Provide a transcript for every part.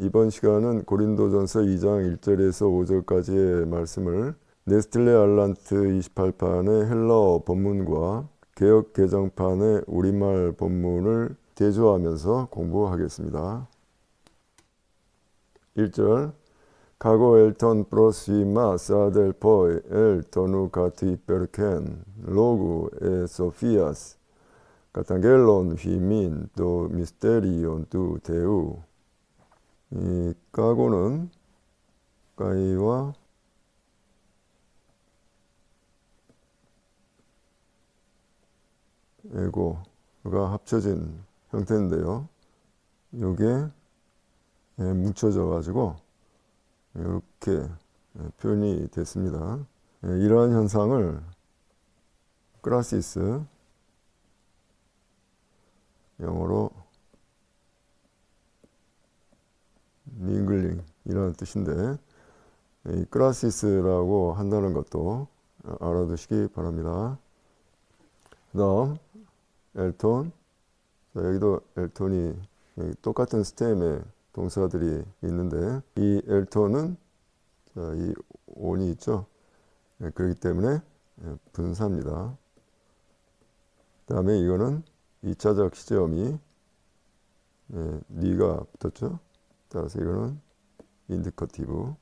이번 시간은 고린도전서 2장 1절에서 5절까지의 말씀을 네스틀레 알란트 28판의 헬라어 본문과 개역 개정판의 우리말 본문을 대조하면서 공부하겠습니다. 1절 Cago elton prosima sadel poi eltonu cati perken logu e Sophias catangelon himin do mysterion tu teu. 이 까고는 까이와 에고가 합쳐진 형태인데요. 이게 뭉쳐져 가지고 이렇게 표현이 됐습니다. 이러한 현상을 크라시스, 영어로 밍글링 이라는 뜻인데, 이 크라시스라고 한다는 것도 알아두시기 바랍니다. 그 다음 엘톤, 자, 여기도 엘톤이 똑같은 스템의 동사들이 있는데, 이 엘톤은 자, 이 온이 있죠. 그렇기 때문에 분사입니다. 그 다음에 이거는 2차적 시제어미 니가 붙었죠. 따라서 이거는 인디커티브.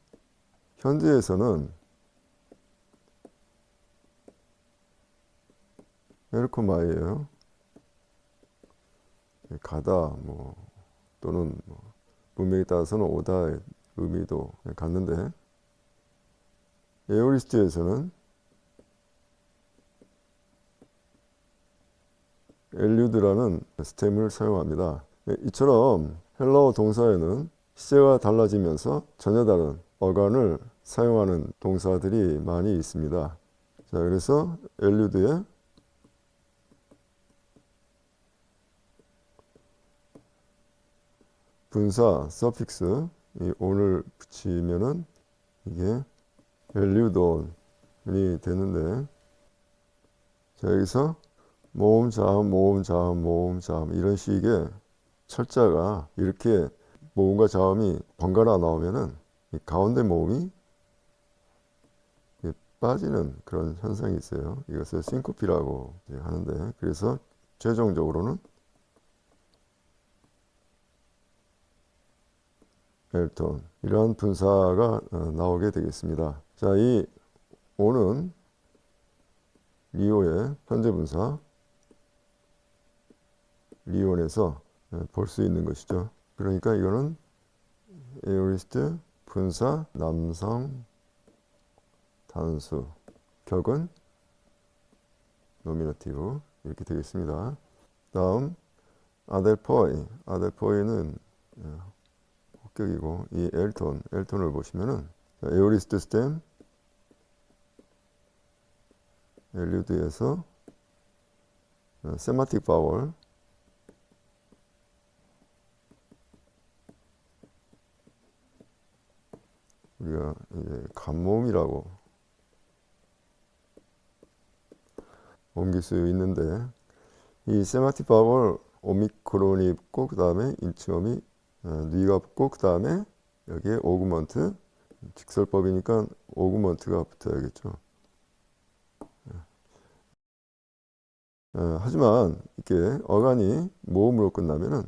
현재에서는 웰컴아이예요. 가다 뭐 또는 문맥에 따라서는 오다의 의미도 갖는데, 에오리스트에서는 엘류드라는 스템을 사용합니다. 이처럼 헬라어 동사에는 시제가 달라지면서 전혀 다른 어간을 사용하는 동사들이 많이 있습니다. 자, 그래서 엘류드에 분사 서픽스 이 on을 붙이면은 이게 엘류돈이 되는데, 자, 여기서 모음 자음 모음 자음 모음 자음 이런 식의 철자가 이렇게 모음과 자음이 번갈아 나오면은 이 가운데 모음이 빠지는 그런 현상이 있어요. 이것을 싱코피라고 하는데, 그래서 최종적으로는 엘톤 이러한 분사가 나오게 되겠습니다. 자, 이 오는 리오의 현재 분사 리온에서 볼 수 있는 것이죠. 그러니까 이거는 에오리스트 분사 남성 단수 격은 노미너티브 이렇게 되겠습니다. 다음 아델포이는 혹격이고, 이 엘톤을 보시면은 에오리스트 스템 엘류드에서 세마틱 바월 우리가 이제 간모음이라고 옮길 수 있는데, 이 세마틱 바월 오미크론이 붙고 그 다음에 인칭음이 뉘가 붙고 그 다음에 여기에 오구먼트, 직설법이니까 오구먼트가 붙어야겠죠. 하지만 이렇게 어간이 모음으로 끝나면은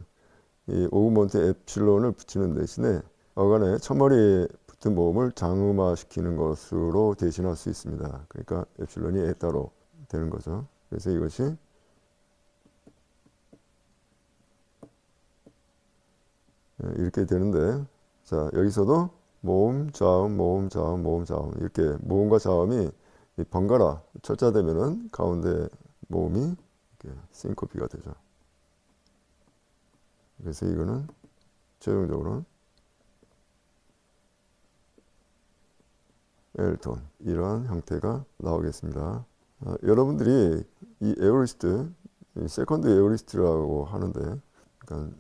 이 오구먼트 엡실론을 붙이는 대신에 어간의 첫머리에 붙은 모음을 장음화시키는 것으로 대신할 수 있습니다. 그러니까 엡실론이 에 따로 되는 거죠. 그래서 이것이 이렇게 되는데, 자, 여기서도 모음, 자음, 모음, 자음, 모음, 자음 이렇게 모음과 자음이 번갈아 철자되면은 가운데 모음이 이렇게 싱코피가 되죠. 그래서 이거는 최종적으로 엘톤 이러한 형태가 나오겠습니다. 여러분들이 이 에오리스트, 세컨드 에오리스트라고 하는데, 그러니까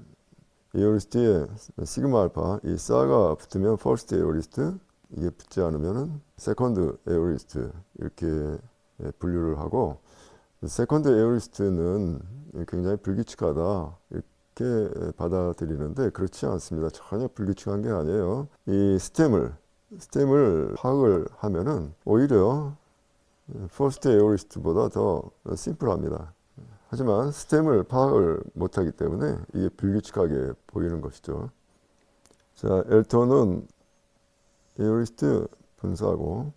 에오리스트에 시그마 알파 이 사가 붙으면 퍼스트 에오리스트, 이게 붙지 않으면은 세컨드 에오리스트 이렇게 분류를 하고, 세컨드 에오리스트는 굉장히 불규칙하다 그렇게 받아들이는데 그렇지 않습니다. 전혀 불규칙한 게 아니에요. 이 스템을 파악을 하면은 오히려 퍼스트 에어리스트보다 더 심플합니다. 하지만 스템을 파악을 못하기 때문에 이게 불규칙하게 보이는 것이죠. 자, 엘톤은 에어리스트 분사하고,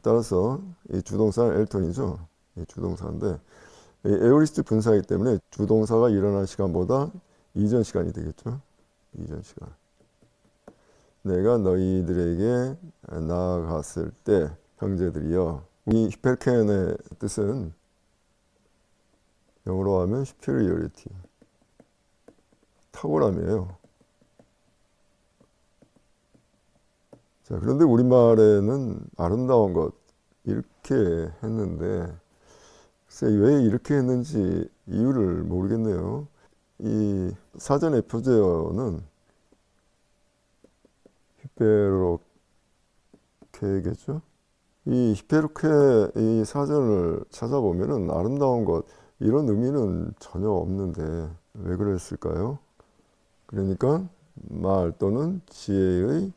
따라서 이 주동사는 엘톤이죠. 이 주동사인데 이 에어리스트 분사이기 때문에 주동사가 일어난 시간보다 이전 시간이 되겠죠. 이전 시간. 내가 너희들에게 나아갔을 때 형제들이여. 이 히펠켄의 뜻은 영어로 하면 superiority, 탁월함이에요. 자, 그런데 우리말에는 아름다운 것 이렇게 했는데 글쎄 왜 이렇게 했는지 이유를 모르겠네요. 이 사전의 표제어는 히페로케겠죠. 이 히페로케 이 사전을 찾아보면은 아름다운 것 이런 의미는 전혀 없는데 왜 그랬을까요? 그러니까 말 또는 지혜의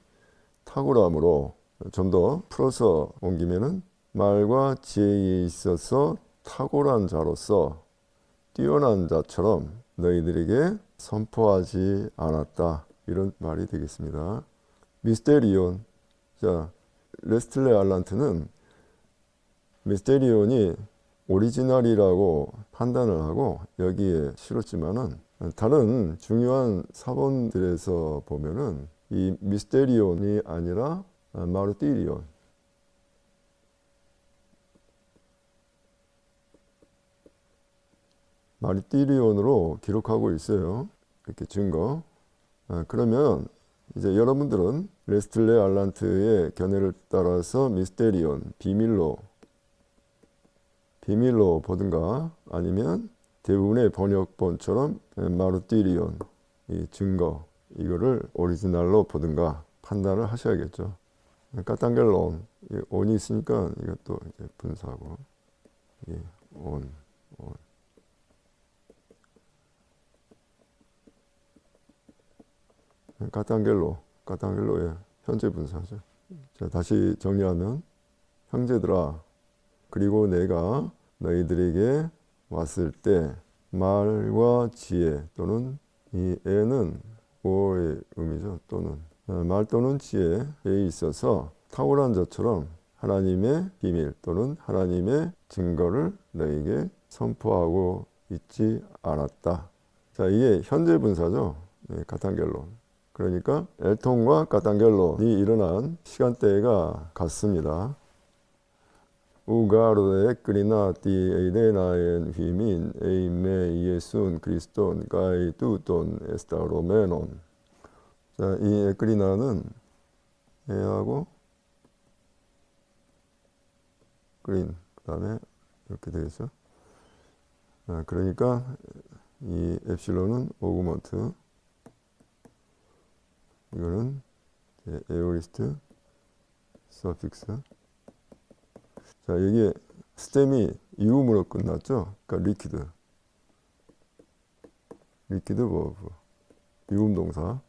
탁월함으로 좀 더 풀어서 옮기면은 말과 지혜에 있어서 탁월한 자로서 뛰어난 자처럼 너희들에게 선포하지 않았다. 이런 말이 되겠습니다. 미스테리온. 자, 레스틀레 알란트는 미스테리온이 오리지널이라고 판단을 하고 여기에 실었지만은 다른 중요한 사본들에서 보면은 이 미스테리온이 아니라 마르티리온. 마르티리온으로 기록하고 있어요. 이렇게 증거. 그러면 이제 여러분들은 레스틀레 알란트의 견해를 따라서 미스테리온, 비밀로 보든가 아니면 대부분의 번역본처럼 마르티리온, 이 증거, 이거를 오리지널로 보든가 판단을 하셔야겠죠. 까탄겔론, 온이 있으니까 이것도 이제 분사하고, 온. 까탄겔로의 현재 분사죠. 자, 다시 정리하면 형제들아, 그리고 내가 너희들에게 왔을 때 말과 지혜 또는 이 애는 오의 의미죠. 또는 말 또는 지혜에 있어서 탁월한 자처럼 하나님의 비밀 또는 하나님의 증거를 너희에게 선포하고 있지 않았다. 자, 이게 현재 분사죠. 까탄겔론. 그러니까 엘톤과 까탄겔론이 일어난 시간대가 같습니다. 우가르데 에크리나티 에이데나엔 휘민 에이메 예순 그리스톤 가이 투톤 에스타로메논. 자, 이 에크리나는 에하고 그린 그다음에 이렇게 되겠죠. 그러니까 이 엡실론은 오그먼트, 이거는 에어리스트 서픽스. 자, 여기에 스템이 이음으로 끝났죠. 그러니까 리퀴드 버브, 이음 동사.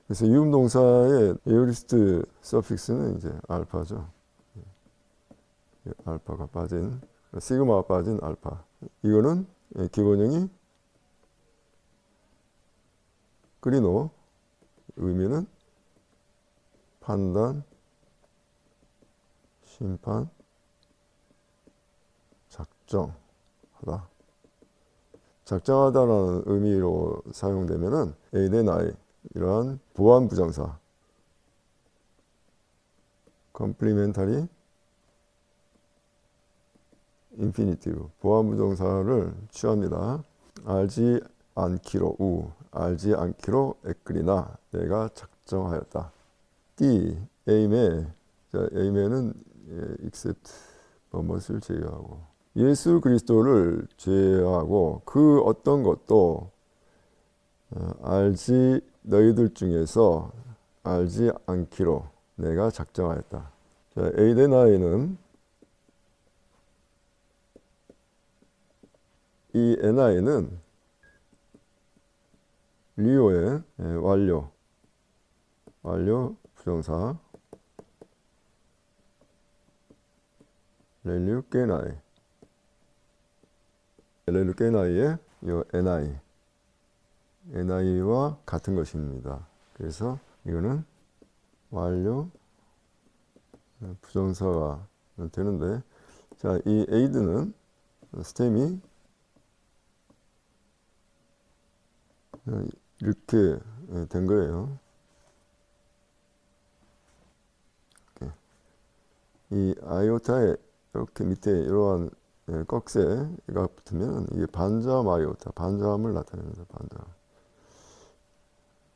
그래서 이음 동사의 에어리스트 서픽스는 이제 알파죠. 알파가 빠진, 시그마가 빠진 알파. 이거는 기본형이 그리노, 의미는 판단, 심판, 작정하다. 작정하다라는 의미로 사용되면은 에이데나이, 이러한 보완 부정사, 컴플리멘터리 인피니티브, 보완 부정사를 취합니다. 알지 않기로 알지 않기로 에크리나, 내가 작정하였다. 에이메. 자, 에이메는 except 무엇을 제외하고, 예수 그리스도를 제외하고 그 어떤 것도 알지 너희들 중에서 알지 않기로 내가 작정하였다. 자, 에이데나이는 이 ni는 리오의 완료 부정사 렐류 깨나이 렐류 깨나이의 이 ni와 같은 것입니다. 그래서 이거는 완료 부정사가 되는데, 자, 이 aid는 스템이 이렇게 된 거예요. 이렇게. 이 아이오타에 이렇게 밑에 이러한 꺽쇠가 붙으면 이게 반자음 아이오타, 반자음을 나타냅니다. 반자음.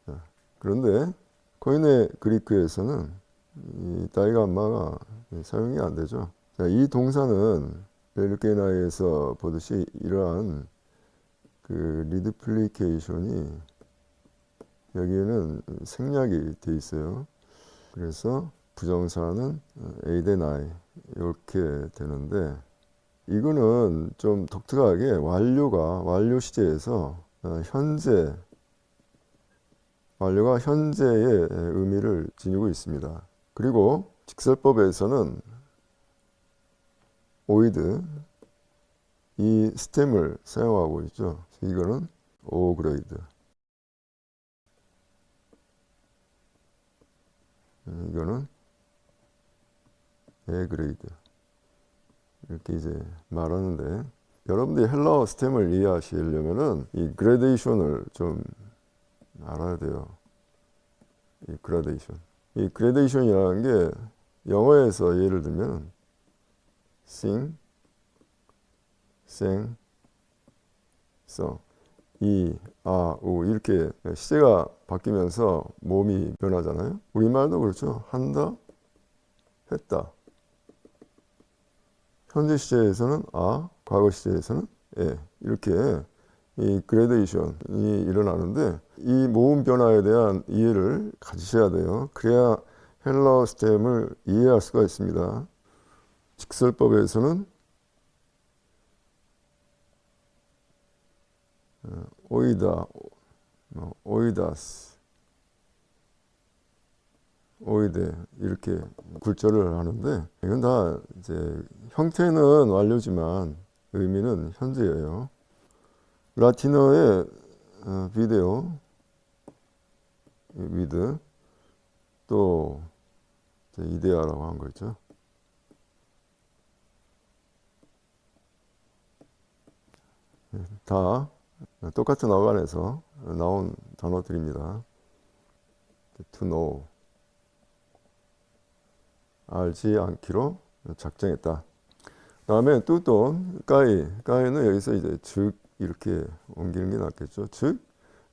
자, 그런데 코인의 그리크에서는 이 다이감마가 사용이 안 되죠. 자, 이 동사는 렐루케나이에서 보듯이 이러한 그 리드플리케이션이 여기에는 생략이 돼 있어요. 그래서 부정사는 에이데나이 이렇게 되는데, 이거는 좀 독특하게 완료 시제에서 완료가 현재의 의미를 지니고 있습니다. 그리고 직설법에서는 오이드 이 스템을 사용하고 있죠. 이거는 오그레이드, 이거는 에그레이드 이렇게 이제 말하는데, 여러분들이 헬라어 스템을 이해하시려면은 이 그레데이션을 좀 알아야 돼요. 이 그라데이션. 이 그레데이션이라는 게 영어에서 예를 들면 sing, sang, song, 이, 아, 우 이렇게 시제가 바뀌면서 모음이 변하잖아요. 우리말도 그렇죠. 한다, 했다. 현재 시제에서는 아, 과거 시제에서는 예, 이렇게 이 그레데이션이 일어나는데, 이 모음 변화에 대한 이해를 가지셔야 돼요. 그래야 헬라어 스템을 이해할 수가 있습니다. 직설법에서는 오이다, 오이다스, 오이데 이렇게 굴절을 하는데, 이건 다 이제 형태는 완료지만 의미는 현재예요. 라틴어의 비데오, 위드, 또 이데아라고 한 거 있죠. 다 똑같은 어간에서 나온 단어들입니다. to know, 알지 않기로 작정했다. 다음에 뚜돈, 까이는 여기서 이제 즉 이렇게 옮기는 게 낫겠죠. 즉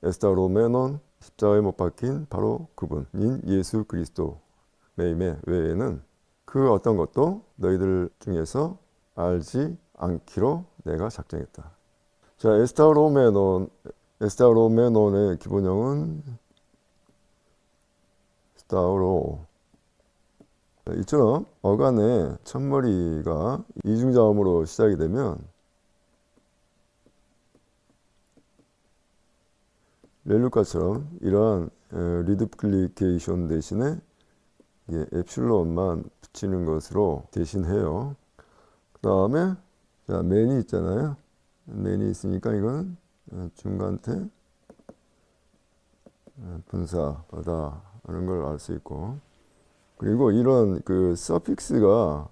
에스타로메논, 십자가에 못 박힌 바로 그분인 예수 그리스도 매임의 외에는 그 어떤 것도 너희들 중에서 알지 않기로 내가 작정했다. 자, 에스타로메논의 기본형은 스타우로. 이처럼 어간의 첫머리가 이중자음으로 시작이 되면 렐루카처럼 이러한 리드플리케이션 대신에 엡실론만 붙이는 것으로 대신해요. 그 다음에 맨이 있잖아요. 맨이 있으니까 이건 중간태 분사다 하는 걸 알 수 있고, 그리고 이런 그 서픽스가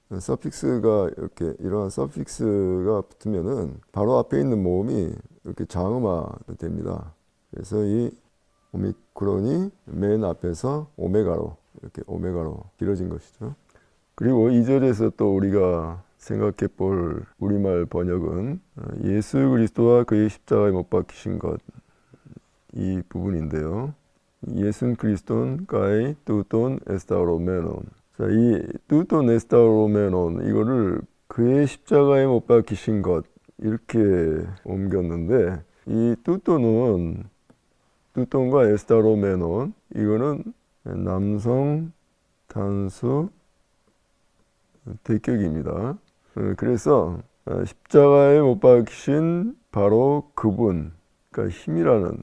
이렇게 이러한 서픽스가 붙으면은 바로 앞에 있는 모음이 이렇게 장음화 됩니다. 그래서 이 오미크론이 맨 앞에서 오메가로 이렇게 오메가로 길어진 것이죠. 그리고 2절에서 또 우리가 생각해 볼 우리말 번역은 예수 그리스도와 그의 십자가에 못 박히신 것, 이 부분인데요. 예순 그리스도는 까이 뚜돈 에스타우로메논. 자, 이 뚜돈 에스타우로메논 이거를 그의 십자가에 못 박히신 것 이렇게 옮겼는데, 이 뚜돈과 에스타우로메논 이거는 남성 단수 대격입니다. 그래서 십자가에 못 박히신 바로 그분, 그러니까 힘이라는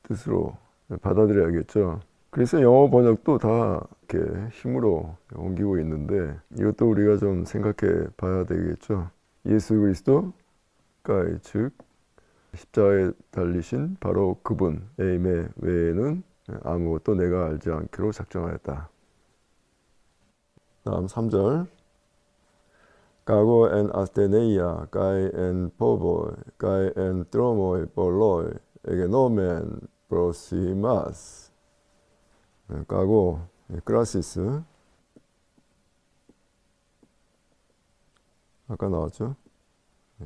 뜻으로 받아들여야겠죠. 그래서 영어 번역도 다 이렇게 힘으로 옮기고 있는데 이것도 우리가 좀 생각해 봐야 되겠죠. 예수 그리스도가 즉 십자가에 달리신 바로 그분 에임의 외에는 아무것도 내가 알지 않기로 작정하였다. 다음 3절. Kago en astheneia, kai en povoi, kai en tromoi poloi, egenomen prosimas. 까고 크라시스 아까 나왔죠?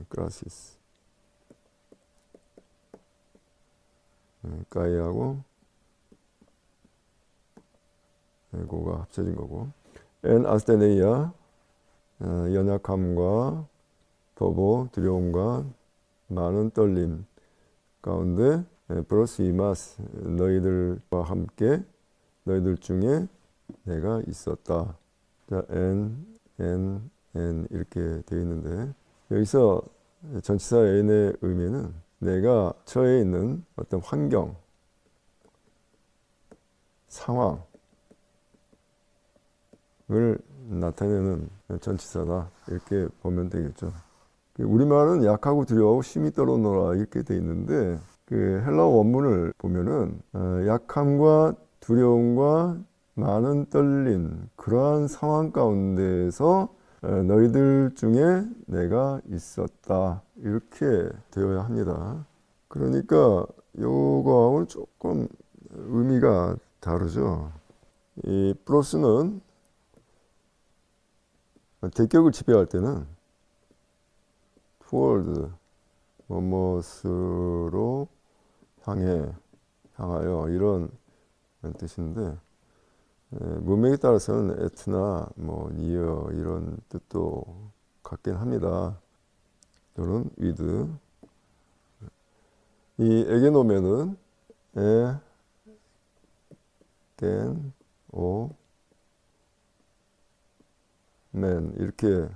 크라시스 까이하고 에고가 합쳐진 거고 엔 아스테네이아 연약함과 도보 두려움과 많은 떨림 가운데 브로시마스 너희들과 함께 너희들 중에 내가 있었다. 자, n 이렇게 되어 있는데 여기서 전치사 n의 의미는 내가 처해 있는 어떤 환경, 상황을 나타내는 전치사다. 이렇게 보면 되겠죠. 우리말은 약하고 두려워하고 심히 떨어노라 이렇게 되어 있는데 그 헬라어 원문을 보면은 약함과 두려움과 많은 떨림 그러한 상황 가운데에서 너희들 중에 내가 있었다 이렇게 되어야 합니다. 그러니까 요거하고는 조금 의미가 다르죠. 이 프로스는 대격을 지배할 때는 toward 뭐뭇으로 향하여 이런 뜻인데 문맥에 따라서는 at나 뭐 near 이런 뜻도 같긴 합니다. 또는 with 이 에게노멘은 겐, 오, 맨 이렇게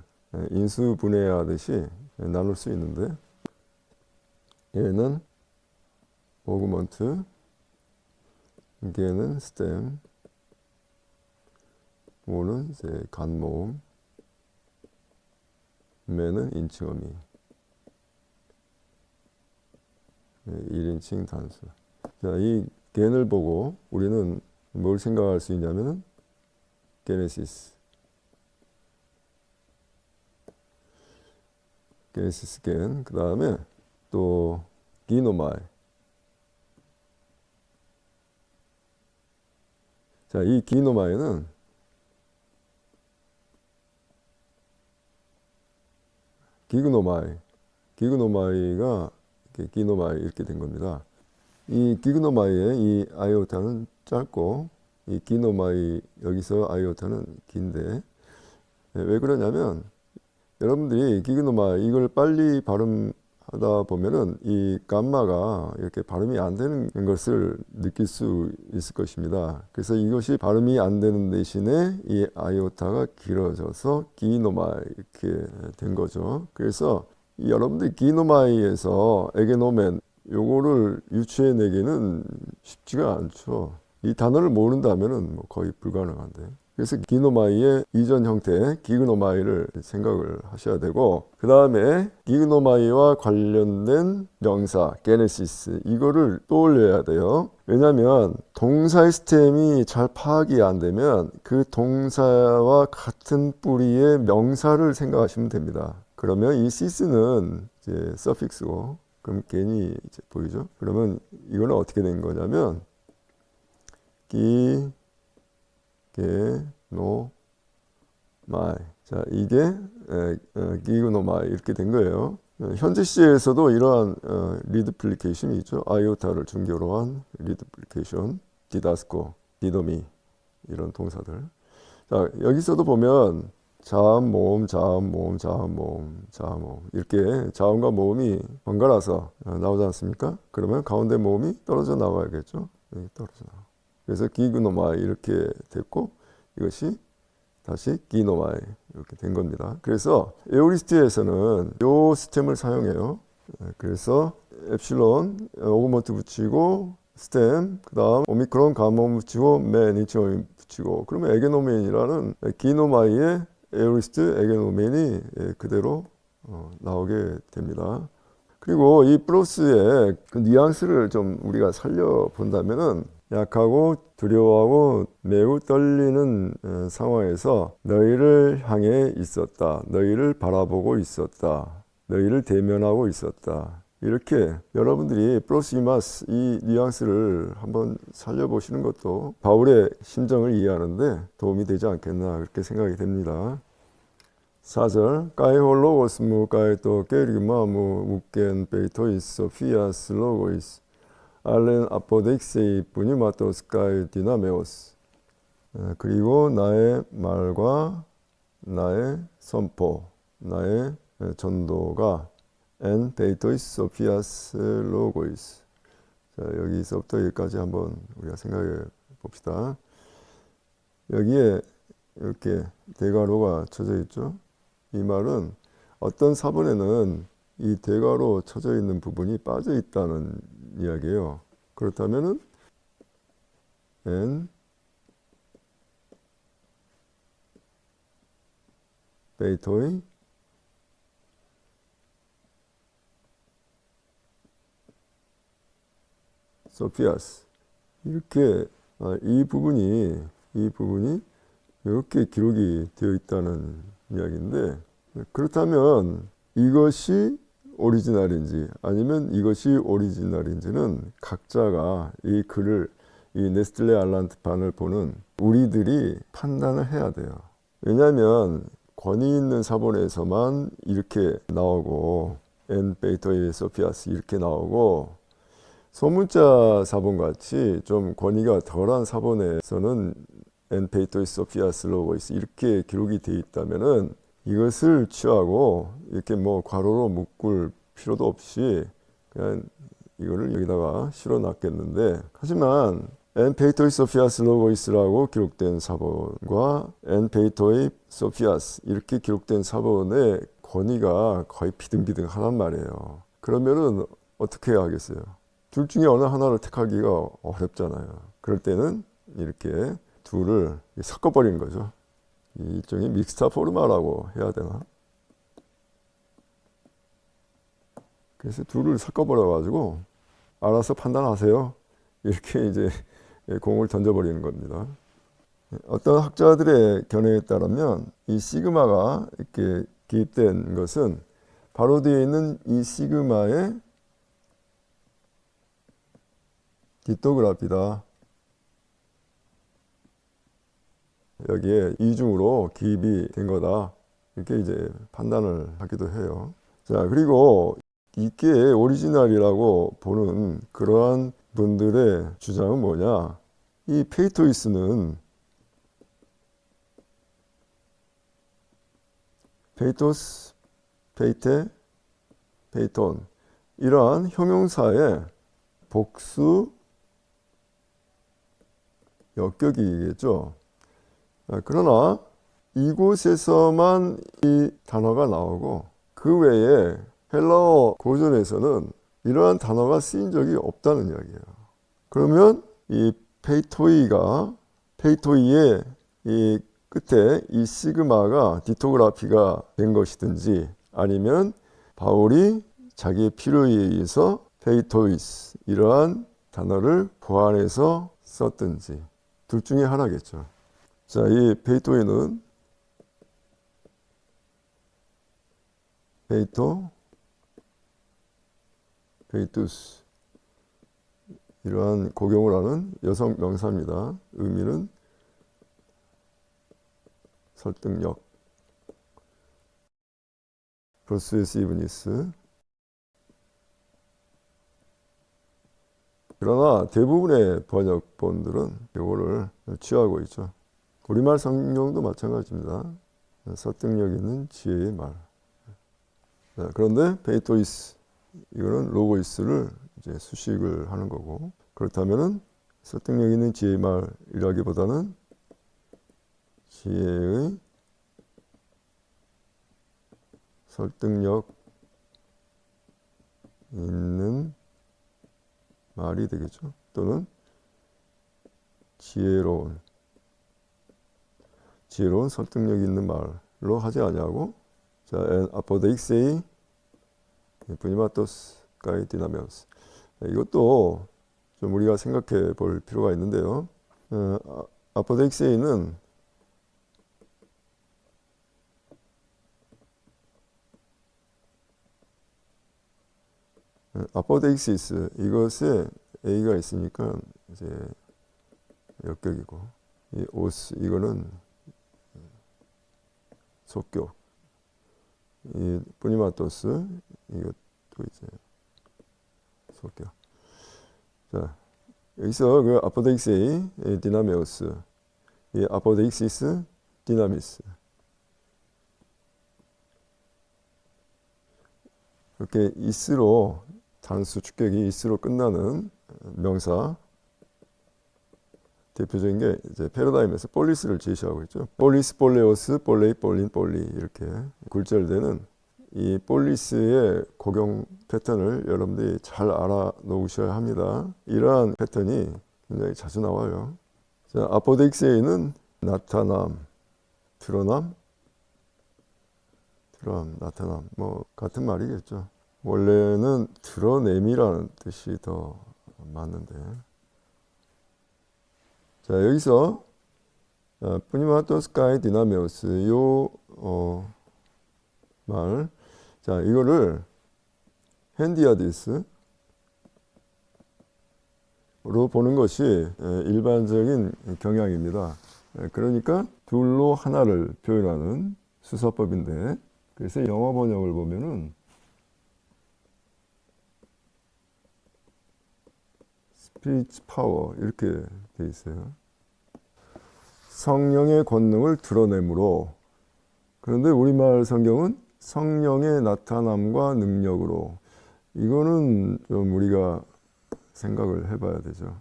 인수분해하듯이 나눌 수 있는데 얘는 오그먼트, 걔는 스템, 오는 이제 간모음, 맨은 인칭어미, 1인칭 단수. 자, 이 겐을 보고 우리는 뭘 생각할 수 있냐면은 게네시스 겐, 그 다음에 또 기노마이. 자, 이 기노마이는 기그노마이가 기노마이 이렇게 된 겁니다. 이 기그노마이의 이 아이오타는 짧고 이 기노마이 여기서 아이오타는 긴데 왜 그러냐면 여러분들이 기그노마이 이걸 빨리 발음하다 보면은 이 감마가 이렇게 발음이 안 되는 것을 느낄 수 있을 것입니다. 그래서 이것이 발음이 안 되는 대신에 이 아이오타가 길어져서 기노마이 이렇게 된 거죠. 그래서 여러분들이 기노마이에서 에게노멘 요거를 유추해내기는 쉽지가 않죠. 이 단어를 모른다면은 뭐 거의 불가능한데. 그래서 기노마이의 이전 형태 기그노마이를 생각을 하셔야 되고 그 다음에 기그노마이와 관련된 명사 게네시스 이거를 떠올려야 돼요. 왜냐하면 동사의 스템이 잘 파악이 안 되면 그 동사와 같은 뿌리의 명사를 생각하시면 됩니다. 그러면 이 시스는 이제 서픽스고 그럼 괜히 이제 보이죠? 그러면 이거는 어떻게 된 거냐면 기노마이. 자, 이게 기그노마이 이렇게 된 거예요. 현재 시제에서도 이러한 리드플리케이션이 있죠. 아이오타를 중개로 한 리드플리케이션, 디다스코, 디도미 이런 동사들. 자, 여기서도 보면 자음, 모음, 자음, 모음, 자음, 모음, 자음, 모음 이렇게 자음과 모음이 번갈아서 나오지 않습니까? 그러면 가운데 모음이 떨어져 나와야겠죠. 떨어져 나와. 그래서 기그노마이 이렇게 됐고 이것이 다시 기노마이 이렇게 된 겁니다. 그래서 에오리스트에서는 이 스템을 사용해요. 그래서 엡실론 오그먼트 붙이고 스템, 그 다음 오미크론 가몬 붙이고 맨 인치오인 붙이고, 그러면 에게노멘이라는 기노마이의 에오리스트 에게노멘이 그대로 나오게 됩니다. 그리고 이 플러스의 그 뉘앙스를 좀 우리가 살려본다면은, 약하고 두려워하고 매우 떨리는 상황에서 너희를 향해 있었다, 너희를 바라보고 있었다, 너희를 대면하고 있었다, 이렇게 여러분들이 플러스 이마스 이 뉘앙스를 한번 살려보시는 것도 바울의 심정을 이해하는데 도움이 되지 않겠나, 그렇게 생각이 됩니다. 4절 까이 홀로고스 무 까이 또 게리마 무 우겐 베이토이스 소피아스 로고이스 알렌 아포덱세이 뿌니마토스 까이 디나메오스. 그리고 나의 말과 나의 선포, 나의 전도가 엔 베이토이스 소피아스 로고이스. 자, 여기서부터 여기까지 한번 우리가 생각해 봅시다. 여기에 이렇게 대괄호가 쳐져 있죠. 이 말은 어떤 사본에는 이 대괄호 쳐져 있는 부분이 빠져 있다는 이야기예요. 그렇다면은 엔 베이토이 소피아스, 이렇게 이 부분이 이렇게 기록이 되어 있다는 이야기인데, 그렇다면 이것이 오리지널인지 아니면 이것이 오리지널인지는 각자가 이 글을, 이 네스틀레 알란트판을 보는 우리들이 판단을 해야 돼요. 왜냐하면 권위 있는 사본에서만 이렇게 나오고 엔 베이토이 소피아스 이렇게 나오고, 소문자 사본같이 좀 권위가 덜한 사본에서는 엔 베이토이 소피아스 로고이스 이렇게 기록이 되어 있다면은 이것을 취하고 이렇게 뭐 괄호로 묶을 필요도 없이 그냥 이거를 여기다가 실어 놨겠는데, 하지만 엔 베이토이 소피아스 로고이스라고 기록된 사본과 엔 베이토이 소피아스 이렇게 기록된 사본의 권위가 거의 비등비등하단 말이에요. 그러면은 어떻게 해야 하겠어요? 둘 중에 어느 하나를 택하기가 어렵잖아요. 그럴 때는 이렇게 둘을 섞어버리는 거죠. 일종의 믹스타 포르마라고 해야 되나? 그래서 둘을 섞어버려 가지고 알아서 판단하세요, 이렇게 이제 공을 던져버리는 겁니다. 어떤 학자들의 견해에 따르면 이 시그마가 이렇게 기입된 것은 바로 뒤에 있는 이 시그마의 디토그라피다. 여기에 이중으로 기입이 된 거다, 이렇게 이제 판단을 하기도 해요. 자, 그리고 이게 오리지널이라고 보는 그러한 분들의 주장은 뭐냐? 이 페이토이스는 페이토스, 페이테, 페이톤 이러한 형용사의 복수 역격이겠죠. 그러나 이곳에서만 이 단어가 나오고 그 외에 헬라어 고전에서는 이러한 단어가 쓰인 적이 없다는 이야기예요. 그러면 이 페이토이의 이 끝에 이 시그마가 디토그라피가 된 것이든지, 아니면 바울이 자기의 필요에 의해서 페이토이스 이러한 단어를 보완해서 썼든지, 둘 중에 하나겠죠. 자, 이 페이토이는 페이투스 이러한 고경을 하는 여성 명사입니다. 의미는 설득력, persuasiveness. 그러나 대부분의 번역본들은 이거를 취하고 있죠. 우리말 성경도 마찬가지입니다. 설득력 있는 지혜의 말. 그런데 페이토이스, 이거는 로고이스를 이제 수식을 하는 거고, 그렇다면은 설득력 있는 지혜의 말이라기보다는 지혜의 설득력 있는 말이 되겠죠. 또는 지혜로운 설득력 있는 말로 하지 아니하고, 자, 아포데익세이 프니마토스 가이 디나메오스. 이것도 좀 우리가 생각해 볼 필요가 있는데요. 아포데익세이는 아포데익시스, 이것에 A가 있으니까 이제 역격이고, 이 오스, 이거는 속격, 이 뿌니마토스, 이것도 이제 속격. 자, 여기서 그 아포데익세이 디나메오스, 이 아포데익시스 디나미스, 이렇게 이스로, 단수 축격이 이스로 끝나는 명사, 대표적인 게 이제 패러다임에서 폴리스를 제시하고 있죠. 폴리스, 폴레오스, 폴레이, 폴린, 폴리, 이렇게 굴절되는 이 폴리스의 곡용 패턴을 여러분들이 잘 알아 놓으셔야 합니다. 이러한 패턴이 굉장히 자주 나와요. 자, 아포데익세이는 나타남, 드러남, 나타남, 뭐 같은 말이겠죠. 원래는 드러냄이라는 뜻이 더 맞는데, 자, 여기서 뿌니마토스 가이 디나메오스 요 말, 자, 이거를 핸디아디스로 보는 것이 일반적인 경향입니다. 그러니까 둘로 하나를 표현하는 수서법인데, 그래서 영어 번역을 보면은 스피치 파워 이렇게 돼 있어요. 성령의 권능을 드러내므로. 그런데 우리말 성경은 성령의 나타남과 능력으로. 이거는 좀 우리가 생각을 해봐야 되죠.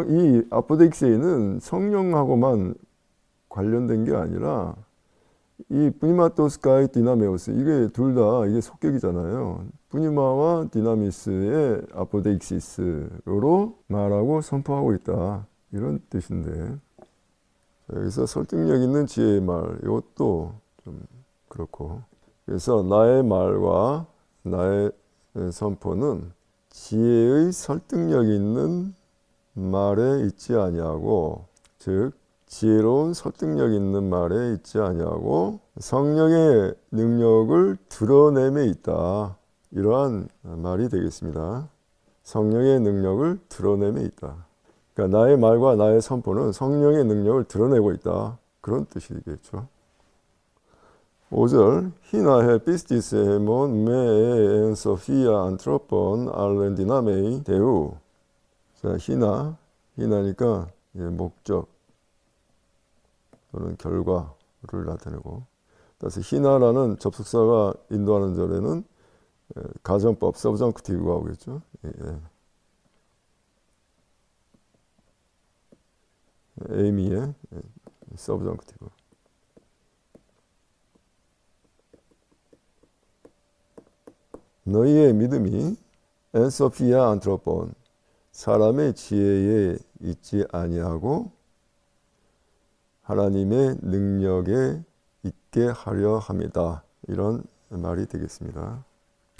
이 아포데익세이는 성령하고만 관련된 게 아니라 이 뿌니마토스 가이 디나메오스, 이게 둘 다 이게 속격이잖아요. 뿌니마와 디나미스의 아포데익시스로 말하고 선포하고 있다, 이런 뜻인데, 여기서 설득력 있는 지혜의 말, 이것도 좀 그렇고, 그래서 나의 말과 나의 선포는 지혜의 설득력 있는 말에 있지 아니하고, 즉 지혜로운 설득력 있는 말에 있지 아니하고 성령의 능력을 드러냄에 있다, 이러한 말이 되겠습니다. 성령의 능력을 드러냄에 있다. 그러니까 나의 말과 나의 선포는 성령의 능력을 드러내고 있다, 그런 뜻이겠죠. 5절 히나헤 피스티스 헤몬 메 엔 소피아 안트로폰 알렌 디나메이 데우. 자, 히나니까 목적 또는 결과를 나타내고, 따라서 히나라는 접속사가 인도하는 절에는 가정법, 서브정크티브가 오겠죠. 에이미의 서브정크티브. 너희의 믿음이 엔소피아 안트로폰, 사람의 지혜에 있지 아니하고 하나님의 능력에 있게 하려 합니다, 이런 말이 되겠습니다.